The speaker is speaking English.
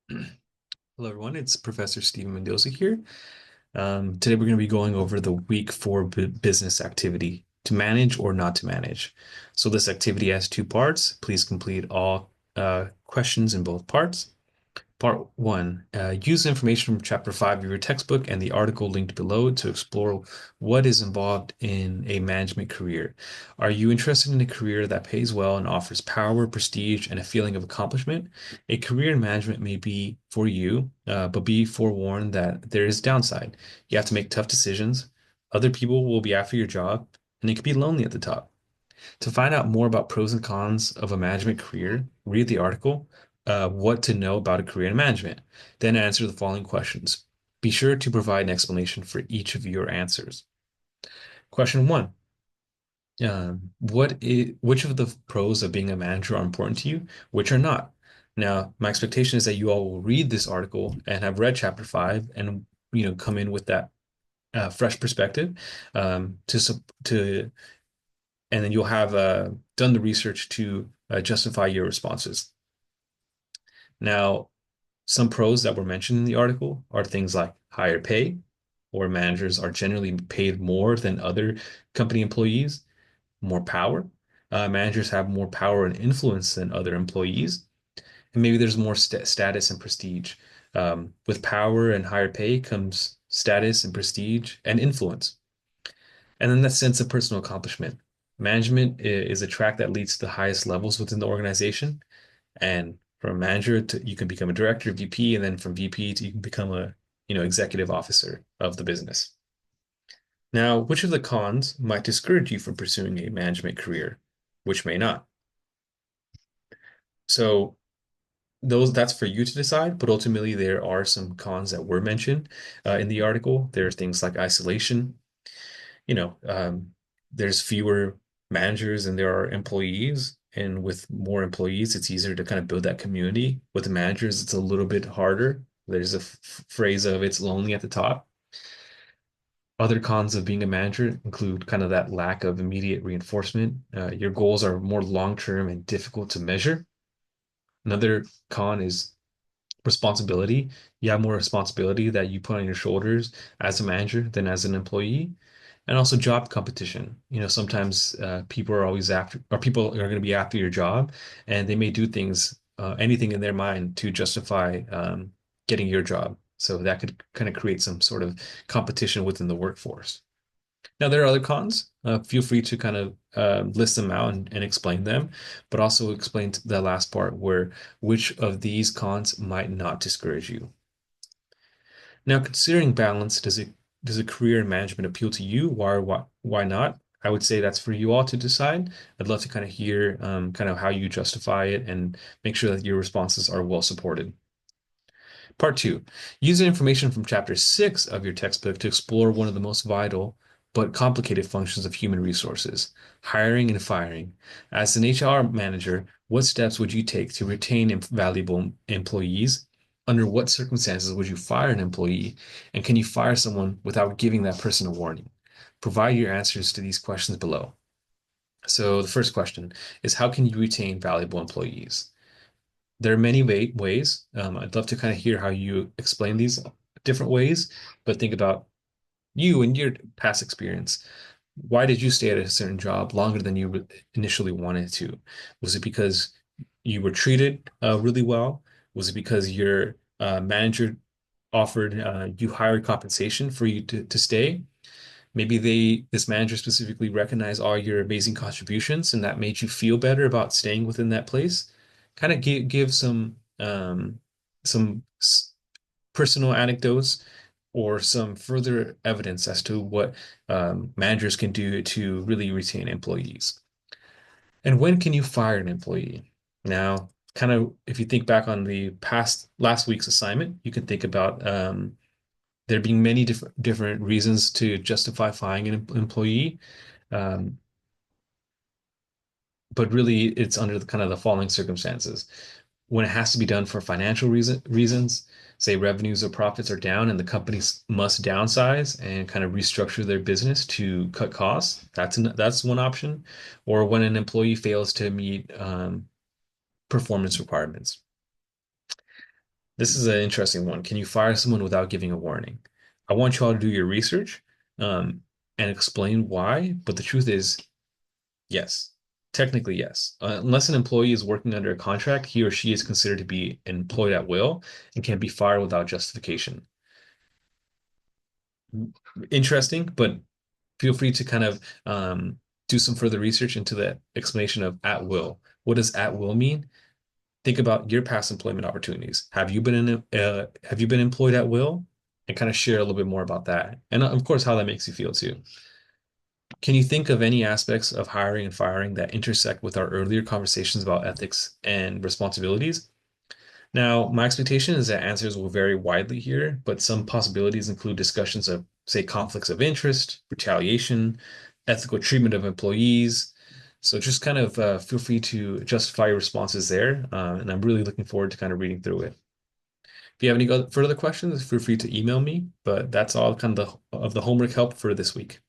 Hello, everyone. It's Professor Stephen Mendoza here. Today, we're going to be going over the week 4 business activity to manage or not to manage. So, this activity has two parts. Please complete all questions in both parts. Part one, use information from chapter 5 of your textbook and the article linked below to explore what is involved in a management career. Are you interested in a career that pays well and offers power, prestige, and a feeling of accomplishment? A career in management may be for you, but be forewarned that there is downside. You have to make tough decisions. Other people will be after your job, and it can be lonely at the top. To find out more about pros and cons of a management career, read the article, What to Know About a Career in Management. Then answer the following questions. Be sure to provide an explanation for each of your answers. Question one. Which of the pros of being a manager are important to you, which are not? Now, my expectation is that you all will read this article and have read chapter 5 and come in with that fresh perspective to and then you'll have done the research to justify your responses. Now, some pros that were mentioned in the article are things like higher pay, or managers are generally paid more than other company employees, more power. Managers have more power and influence than other employees, and maybe there's more status and prestige. With power and higher pay comes status and prestige and influence. And then that sense of personal accomplishment. Management is a track that leads to the highest levels within the organization. And from a manager to you can become a director, VP, and then from VP to you can become a executive officer of the business. Now, which of the cons might discourage you from pursuing a management career, which may not? So that's for you to decide, but ultimately there are some cons that were mentioned in the article. There's things like isolation, you know, there's fewer managers than there are employees. And with more employees, it's easier to kind of build that community. With the managers, it's a little bit harder. There's a phrase of it's lonely at the top. Other cons of being a manager include kind of that lack of immediate reinforcement. Your goals are more long-term and difficult to measure. Another con is responsibility. You have more responsibility that you put on your shoulders as a manager than as an employee. And also job competition. Sometimes people are always after, or people are going to be after your job, and they may do things, anything in their mind to justify getting your job. So that could kind of create some sort of competition within the workforce. Now, there are other cons. Feel free to kind of list them out and explain them, but also explain the last part where which of these cons might not discourage you. Now, considering balance, does a career in management appeal to you? Why not? I would say that's for you all to decide. I'd love to kind of hear kind of how you justify it and make sure that your responses are well supported. Part two, use information from chapter 6 of your textbook to explore one of the most vital but complicated functions of human resources, hiring and firing. As an HR manager, what steps would you take to retain valuable employees? Under what circumstances would you fire an employee? And can you fire someone without giving that person a warning? Provide your answers to these questions below. So the first question is, how can you retain valuable employees? There are many ways. I'd love to kind of hear how you explain these different ways, but think about you and your past experience. Why did you stay at a certain job longer than you initially wanted to? Was it because you were treated really well? Was it because your manager offered you higher compensation for you to stay? Maybe this manager specifically recognized all your amazing contributions and that made you feel better about staying within that place. Kind of give some personal anecdotes or some further evidence as to what managers can do to really retain employees. And when can you fire an employee? Now, kind of if you think back on the past last week's assignment, you can think about there being many different reasons to justify firing an employee. Um, but really it's under the kind of the following circumstances. When it has to be done for financial reasons, say revenues or profits are down and the companies must downsize and kind of restructure their business to cut costs. That's one option. Or when an employee fails to meet performance requirements. This is an interesting one. Can you fire someone without giving a warning? I want you all to do your research, and explain why, but the truth is, yes. Technically, yes. Unless an employee is working under a contract, he or she is considered to be employed at will and can be fired without justification. Interesting, but feel free to kind of do some further research into the explanation of at will. What does at will mean? Think about your past employment opportunities. Have you been employed at will? And kind of share a little bit more about that. And of course, how that makes you feel too. Can you think of any aspects of hiring and firing that intersect with our earlier conversations about ethics and responsibilities? Now, my expectation is that answers will vary widely here, but some possibilities include discussions of, say, conflicts of interest, retaliation, ethical treatment of employees. So just kind of feel free to justify your responses there. And I'm really looking forward to kind of reading through it. If you have any further questions, feel free to email me. But that's all kind of the homework help for this week.